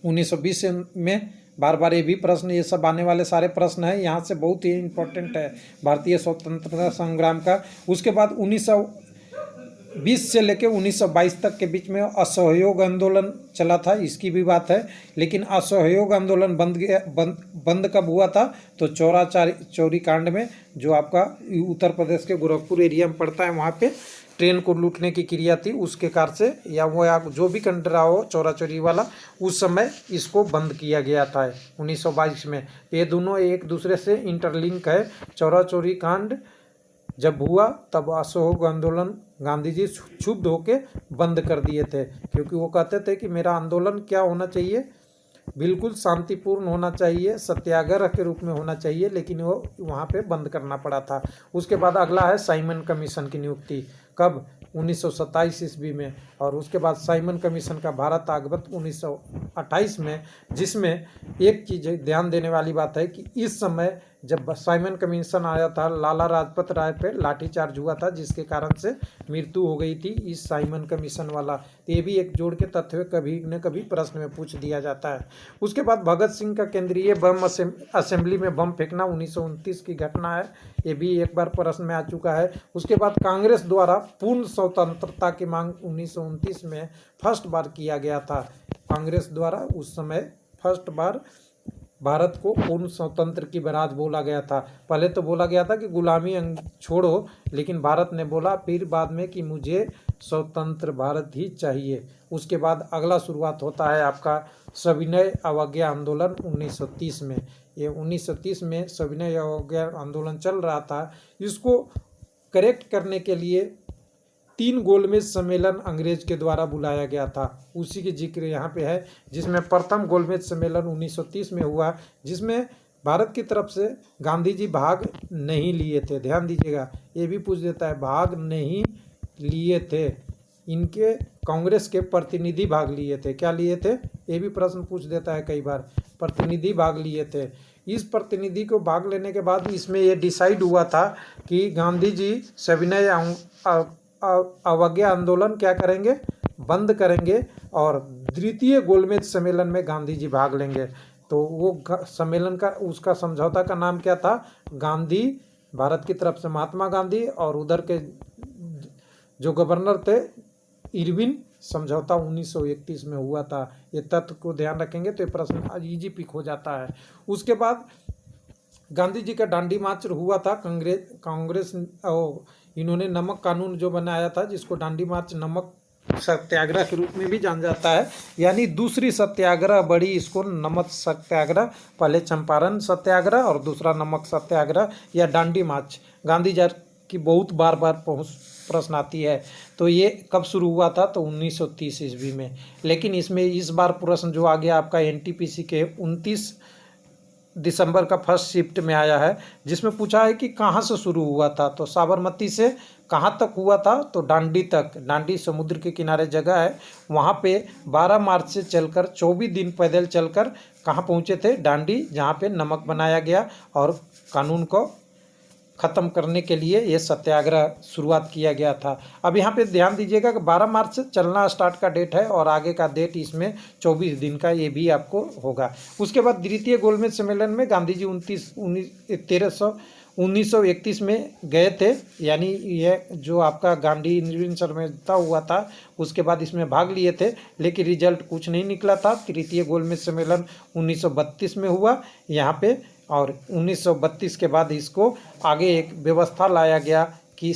1920 में। बार बार ये भी प्रश्न, ये सब आने वाले सारे प्रश्न हैं यहाँ से, बहुत ही इम्पोर्टेंट है भारतीय स्वतंत्रता संग्राम का। उसके बाद 1920 से लेकर 1922 तक के बीच में असहयोग आंदोलन चला था, इसकी भी बात है। लेकिन असहयोग आंदोलन बंद कब हुआ था? तो चौरी कांड में, जो आपका उत्तर प्रदेश के गोरखपुर एरिया में पड़ता है, वहाँ पे ट्रेन को लूटने की क्रिया थी, उसके कारण से, या वो आप जो भी कंड रहा हो चौरा चौरी वाला, उस समय इसको बंद किया गया था 1922 में। ये दोनों एक दूसरे से इंटरलिंक है। चौरा चौरी कांड जब हुआ तब असहयोग आंदोलन गांधी जी क्षुब्ध होके बंद कर दिए थे, क्योंकि वो कहते थे कि मेरा आंदोलन क्या होना चाहिए, बिल्कुल शांतिपूर्ण होना चाहिए, सत्याग्रह के रूप में होना चाहिए, लेकिन वो वहाँ पे बंद करना पड़ा था। उसके बाद अगला है साइमन कमीशन की नियुक्ति, कब? 1927 ईस्वी में। और उसके बाद साइमन कमीशन का भारत आगमन 1928 में, जिसमें एक चीज़ ध्यान देने वाली बात है कि इस समय जब साइमन कमीशन आया था, लाला लाजपत राय पे लाठीचार्ज हुआ था, जिसके कारण से मृत्यु हो गई थी इस साइमन कमीशन वाला। ये भी एक जोड़ के तथ्य कभी न कभी प्रश्न में पूछ दिया जाता है। उसके बाद भगत सिंह का केंद्रीय बम असेंबली में बम फेंकना 1929 की घटना है, ये भी एक बार प्रश्न में आ चुका है। उसके बाद कांग्रेस द्वारा पूर्ण स्वतंत्रता की मांग 1929 में फर्स्ट बार किया गया था। कांग्रेस द्वारा उस समय फर्स्ट बार भारत को पूर्ण स्वतंत्र की बरात बोला गया था। पहले तो बोला गया था कि गुलामी छोड़ो, लेकिन भारत ने बोला फिर बाद में कि मुझे स्वतंत्र भारत ही चाहिए। उसके बाद अगला शुरुआत होता है आपका सविनय अवज्ञा आंदोलन 1930 में। ये 1930 में सविनय अवज्ञा आंदोलन चल रहा था। इसको करेक्ट करने के लिए 3 गोलमेज सम्मेलन अंग्रेज के द्वारा बुलाया गया था, उसी की जिक्र यहाँ पे है, जिसमें प्रथम गोलमेज सम्मेलन 1930 में हुआ, जिसमें भारत की तरफ से गांधी जी भाग नहीं लिए थे। ध्यान दीजिएगा, ये भी पूछ देता है, भाग नहीं लिए थे, इनके कांग्रेस के प्रतिनिधि भाग लिए थे। क्या लिए थे? ये भी प्रश्न पूछ देता है कई बार। प्रतिनिधि भाग लिए थे। इस प्रतिनिधि को भाग लेने के बाद इसमें ये डिसाइड हुआ था कि गांधी जी सविनय अवज्ञा आंदोलन क्या करेंगे? बंद करेंगे, और द्वितीय गोलमेज सम्मेलन में गांधी जी भाग लेंगे। तो वो सम्मेलन का, उसका समझौता का नाम क्या था? गांधी, भारत की तरफ से महात्मा गांधी, और उधर के जो गवर्नर थे इरविन समझौता 1931 में हुआ था। ये तथ्य को ध्यान रखेंगे तो ये प्रश्न इजी पिक हो जाता है। उसके बाद गांधी जी का दांडी मार्च हुआ था। कांग्रेस इन्होंने नमक कानून जो बनाया था, जिसको दांडी मार्च नमक सत्याग्रह के रूप में भी जाना जाता है, यानी दूसरी सत्याग्रह बड़ी, इसको नमक सत्याग्रह, पहले चंपारण सत्याग्रह और दूसरा नमक सत्याग्रह या दांडी मार्च। गांधी जी की बहुत बार प्रश्न आती है। तो ये कब शुरू हुआ था? तो 1930 ईस्वी में। लेकिन इसमें इस बार प्रश्न जो आ गया आपका एनटीपीसी के 29 दिसंबर का फर्स्ट शिफ्ट में आया है, जिसमें पूछा है कि कहाँ से शुरू हुआ था। तो साबरमती से कहाँ तक हुआ था? तो दांडी तक। दांडी समुद्र के किनारे जगह है, वहाँ पे 12 मार्च से चलकर 24 दिन पैदल चलकर कहाँ पहुँचे थे? दांडी, जहाँ पे नमक बनाया गया और कानून को ख़त्म करने के लिए ये सत्याग्रह शुरुआत किया गया था। अब यहाँ पे ध्यान दीजिएगा कि 12 मार्च से चलना स्टार्ट का डेट है, और आगे का डेट इसमें 24 दिन का ये भी आपको होगा। उसके बाद द्वितीय गोलमेज सम्मेलन में गांधी जी 1931 में गए थे, यानी ये जो आपका गांधी इरविन समझौता हुआ था उसके बाद इसमें भाग लिए थे, लेकिन रिजल्ट कुछ नहीं निकला था। तृतीय गोलमेज सम्मेलन 1932 में हुआ यहाँ पे, और 1932 के बाद इसको आगे एक व्यवस्था लाया गया कि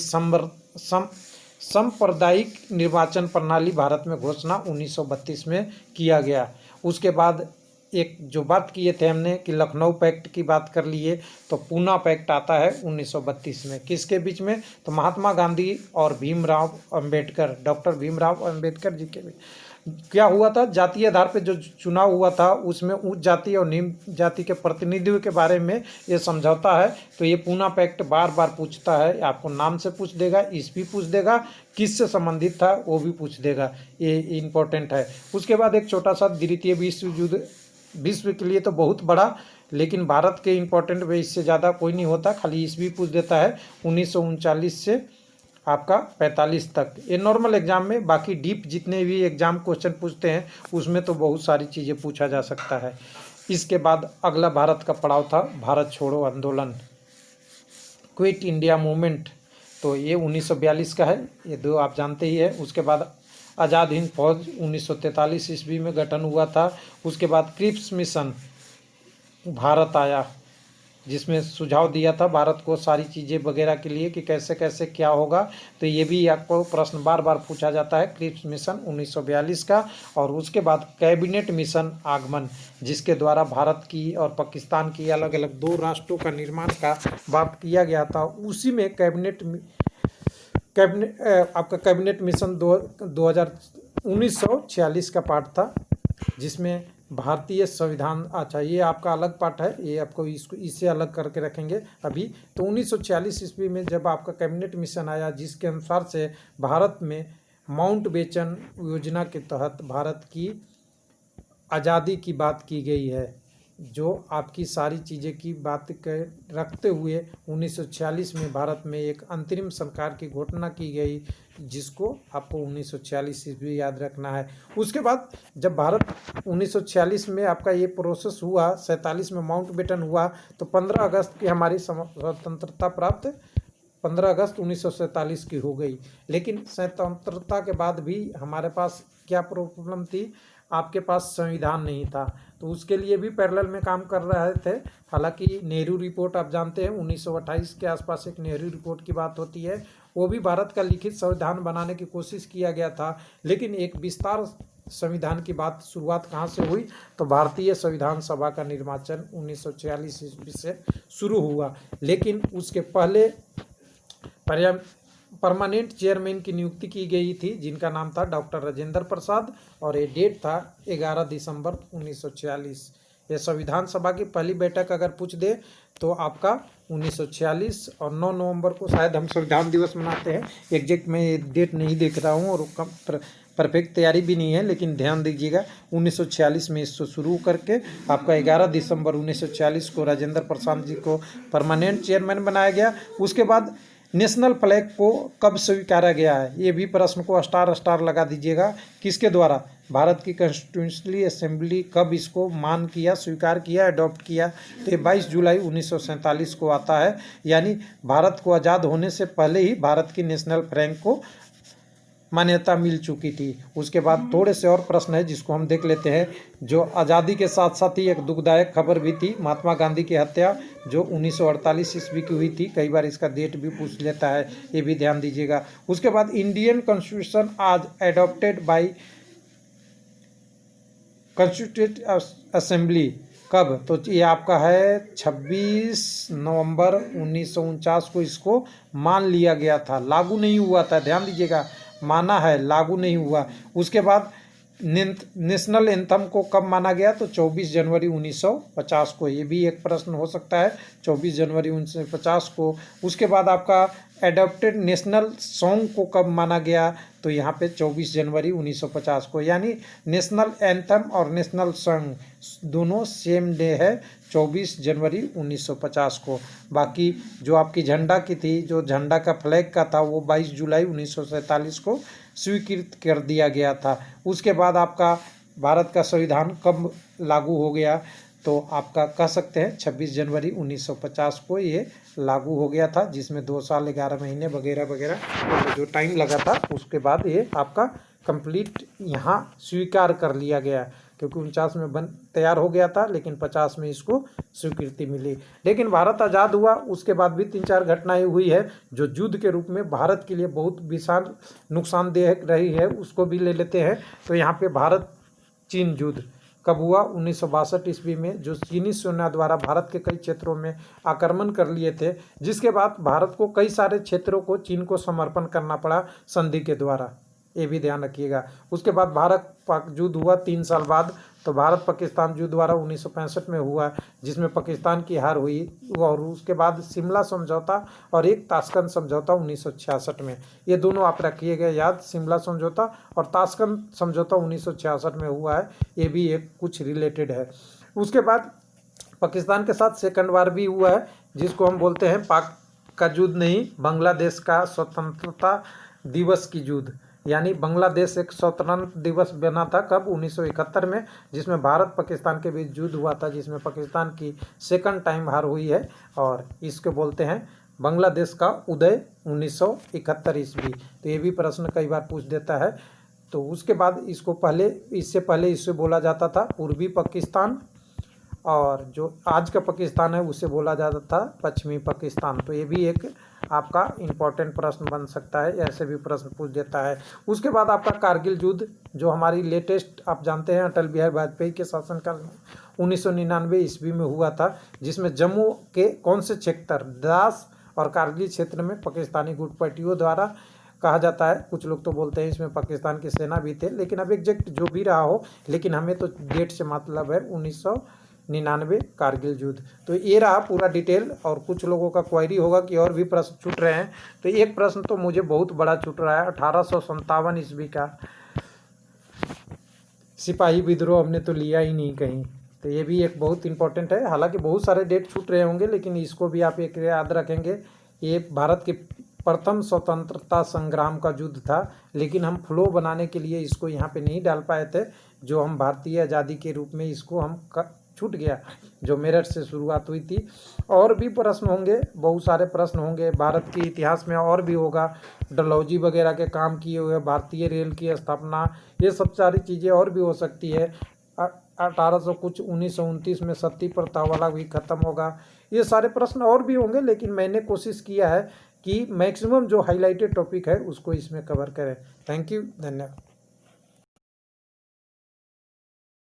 सांप्रदायिक निर्वाचन प्रणाली भारत में घोषणा 1932 में किया गया। उसके बाद एक जो बात किए थे हमने कि लखनऊ पैक्ट की बात कर लिए, तो पूना पैक्ट आता है 1932 में। किसके बीच में? तो महात्मा गांधी और भीमराव अंबेडकर, डॉक्टर भीमराव अंबेडकर जी के बीच। क्या हुआ था? जातीय आधार पे जो चुनाव हुआ था उसमें उच्च जाति और निम्न जाति के प्रतिनिधियों के बारे में ये समझौता है। तो ये पूना पैक्ट बार बार पूछता है, आपको नाम से पूछ देगा, ईस्वी पूछ देगा, किससे संबंधित था वो भी पूछ देगा, ये इम्पोर्टेंट है। उसके बाद एक छोटा सा द्वितीय विश्व युद्ध, विश्व के लिए तो बहुत बड़ा लेकिन भारत के इम्पोर्टेंट में इससे ज़्यादा कोई नहीं होता, खाली ईस्वी पूछ देता है 1939 से आपका 45 तक। ये नॉर्मल एग्जाम में, बाकी डीप जितने भी एग्जाम क्वेश्चन पूछते हैं उसमें तो बहुत सारी चीज़ें पूछा जा सकता है। इसके बाद अगला भारत का पड़ाव था भारत छोड़ो आंदोलन, क्विट इंडिया मूवमेंट, तो ये 1942 का है, ये दो आप जानते ही है। उसके बाद आज़ाद हिंद फौज 1943 ईस्वी में गठन हुआ था। उसके बाद क्रिप्स मिशन भारत आया, जिसमें सुझाव दिया था भारत को सारी चीज़ें वगैरह के लिए कि कैसे कैसे क्या होगा, तो ये भी आपको प्रश्न बार बार पूछा जाता है, क्रिप्स मिशन 1942 का। और उसके बाद कैबिनेट मिशन आगमन, जिसके द्वारा भारत की और पाकिस्तान की अलग अलग दो राष्ट्रों का निर्माण का बात किया गया था। उसी में आपका कैबिनेट मिशन 1946 का पार्ट था, जिसमें भारतीय संविधान, अच्छा ये आपका अलग पार्ट है, ये आपको इससे अलग करके रखेंगे अभी। तो 1946 ईस्वी में जब आपका कैबिनेट मिशन आया, जिसके अनुसार से भारत में माउंटबेटन योजना के तहत भारत की आज़ादी की बात की गई है, जो आपकी सारी चीज़ें की बात रखते हुए 1946 में भारत में एक अंतरिम सरकार की घोषणा की गई, जिसको आपको 1946 ईस्वी याद रखना है। उसके बाद जब भारत 1946 में आपका ये प्रोसेस हुआ, 47 में माउंटबेटन हुआ, तो 15 अगस्त की हमारी स्वतंत्रता प्राप्त 15 अगस्त 1947 की हो गई। लेकिन स्वतंत्रता के बाद भी हमारे पास क्या प्रॉब्लम थी, आपके पास संविधान नहीं था, तो उसके लिए भी पैरेलल में काम कर रहे थे। हालांकि नेहरू रिपोर्ट आप जानते हैं 1928 के आसपास एक नेहरू रिपोर्ट की बात होती है, वो भी भारत का लिखित संविधान बनाने की कोशिश किया गया था। लेकिन एक विस्तार संविधान की बात शुरुआत कहाँ से हुई, तो भारतीय संविधान सभा का निर्वाचन 1946 ईस्वी से शुरू हुआ। लेकिन उसके पहले परमानेंट चेयरमैन की नियुक्ति की गई थी, जिनका नाम था डॉक्टर राजेंद्र प्रसाद, और ये डेट था 11 दिसंबर 1946। ये संविधान सभा की पहली बैठक अगर पूछ दे तो आपका 1946, और 9 नवंबर को शायद हम संविधान दिवस मनाते हैं। एग्जैक्ट मैं डेट नहीं देख रहा हूँ और परफेक्ट तैयारी भी नहीं है, लेकिन ध्यान दीजिएगा 1946 में इसको शुरू करके आपका 11 दिसंबर 1946 को राजेंद्र प्रसाद जी को परमानेंट चेयरमैन बनाया गया। उसके बाद नेशनल फ्लैग को कब स्वीकारा गया है, ये भी प्रश्न को स्टार लगा दीजिएगा, किसके द्वारा, भारत की कॉन्स्टिट्यूशनल असेंबली कब इसको मान किया, स्वीकार किया, अडॉप्ट किया, तो ये 22 जुलाई 1947 को आता है। यानी भारत को आज़ाद होने से पहले ही भारत की नेशनल फ्लैग को मान्यता मिल चुकी थी। उसके बाद थोड़े से और प्रश्न है जिसको हम देख लेते हैं, जो आज़ादी के साथ साथ ही एक दुखदायक खबर भी थी, महात्मा गांधी की हत्या जो 1948 ईस्वी की हुई थी। कई बार इसका डेट भी पूछ लेता है, ये भी ध्यान दीजिएगा। उसके बाद इंडियन कॉन्स्टिट्यूशन आज एडॉप्टेड बाई कॉन्स्टिट्यूटेड असेंबली कब, तो ये आपका है 26 नवंबर 1949 को इसको मान लिया गया था, लागू नहीं हुआ था, ध्यान दीजिएगा, माना है, लागू नहीं हुआ। उसके बाद नेशनल एंथम को कब माना गया, तो 24 जनवरी 1950 को, ये भी एक प्रश्न हो सकता है, 24 जनवरी 1950 को। उसके बाद आपका एडॉप्टेड नेशनल सॉन्ग को कब माना गया, तो यहाँ पे 24 जनवरी 1950 को। यानी नेशनल एंथम और नेशनल सॉन्ग दोनों सेम डे है, 24 जनवरी 1950 को। बाकी जो आपकी झंडा की थी, जो झंडा का फ्लैग का था, वो 22 जुलाई 1947 को स्वीकृत कर दिया गया था। उसके बाद आपका भारत का संविधान कब लागू हो गया, तो आपका कह सकते हैं 26 जनवरी 1950 को ये लागू हो गया था, जिसमें 2 साल 11 महीने वगैरह वगैरह जो टाइम लगा था, उसके बाद ये आपका कंप्लीट यहाँ स्वीकार कर लिया गया, क्योंकि 49 में बन तैयार हो गया था, लेकिन 50 में इसको स्वीकृति मिली। लेकिन भारत आज़ाद हुआ उसके बाद भी 3-4 घटनाएं हुई है जो युद्ध के रूप में भारत के लिए बहुत विशाल नुकसानदेह रही है, उसको भी ले लेते हैं। तो यहाँ पे भारत चीन युद्ध कब हुआ, 1962 ईस्वी में, जो चीनी सेना द्वारा भारत के कई क्षेत्रों में आक्रमण कर लिए थे, जिसके बाद भारत को कई सारे क्षेत्रों को चीन को समर्पण करना पड़ा संधि के द्वारा, ये भी ध्यान रखिएगा। उसके बाद भारत पाक युद्ध हुआ 3 साल बाद, तो भारत पाकिस्तान युद्ध द्वारा 1965 में हुआ, जिसमें पाकिस्तान की हार हुई, और उसके बाद शिमला समझौता और एक ताशकंद समझौता 1966 में, ये दोनों आप रखिएगा याद, शिमला समझौता और ताशकंद समझौता 1966 में हुआ है, ये भी एक कुछ रिलेटेड है। उसके बाद पाकिस्तान के साथ सेकंड वार भी हुआ है, जिसको हम बोलते हैं पाक का युद्ध नहीं, बांग्लादेश का स्वतंत्रता दिवस की युद्ध। यानी बांग्लादेश एक स्वतंत्र दिवस बना था कब, 1971 में, जिसमें भारत पाकिस्तान के बीच युद्ध हुआ था, जिसमें पाकिस्तान की सेकंड टाइम हार हुई है, और इसको बोलते हैं बांग्लादेश का उदय 1971 ईस्वी। तो ये भी प्रश्न कई बार पूछ देता है। तो उसके बाद इससे पहले इसे बोला जाता था पूर्वी पाकिस्तान, और जो आज का पाकिस्तान है उसे बोला जाता था पश्चिमी पाकिस्तान। तो ये भी एक आपका इम्पोर्टेंट प्रश्न बन सकता है, ऐसे भी प्रश्न पूछ देता है। उसके बाद आपका कारगिल युद्ध, जो हमारी लेटेस्ट आप जानते हैं अटल बिहारी वाजपेयी के शासनकाल में 1999 ईस्वी में हुआ था, जिसमें जम्मू के कौन से क्षेत्र, द्रास और कारगिल क्षेत्र में पाकिस्तानी घुसपैठियों द्वारा, कहा जाता है, कुछ लोग तो बोलते हैं इसमें पाकिस्तान की सेना भी थे, लेकिन अब एग्जैक्ट जो भी रहा हो, लेकिन हमें तो डेट से मतलब है 1999 कारगिल युद्ध। तो ये रहा पूरा डिटेल। और कुछ लोगों का क्वेरी होगा कि और भी प्रश्न छूट रहे हैं, तो एक प्रश्न तो मुझे बहुत बड़ा छूट रहा है, 1857 ईस्वी का सिपाही विद्रोह हमने तो लिया ही नहीं कहीं। तो ये भी एक बहुत इंपॉर्टेंट है। हालांकि बहुत सारे डेट छूट रहे होंगे, लेकिन इसको भी आप एक याद रखेंगे। ये भारत के प्रथम स्वतंत्रता संग्राम का युद्ध था, लेकिन हम फ्लो बनाने के लिए इसको यहाँ पे नहीं डाल पाए थे, जो हम भारतीय आज़ादी के रूप में इसको हम छूट गया, जो मेरठ से शुरुआत हुई थी। और भी प्रश्न होंगे, बहुत सारे प्रश्न होंगे, भारत के इतिहास में और भी होगा, डलहौजी वगैरह के काम किए हुए, भारतीय रेल की स्थापना, ये सब सारी चीज़ें और भी हो सकती है। 1929 में सती प्रथा वाला भी खत्म होगा। ये सारे प्रश्न और भी होंगे, लेकिन मैंने कोशिश किया है कि मैक्सिमम जो हाईलाइटेड टॉपिक है उसको इसमें कवर करें। थैंक यू, धन्यवाद।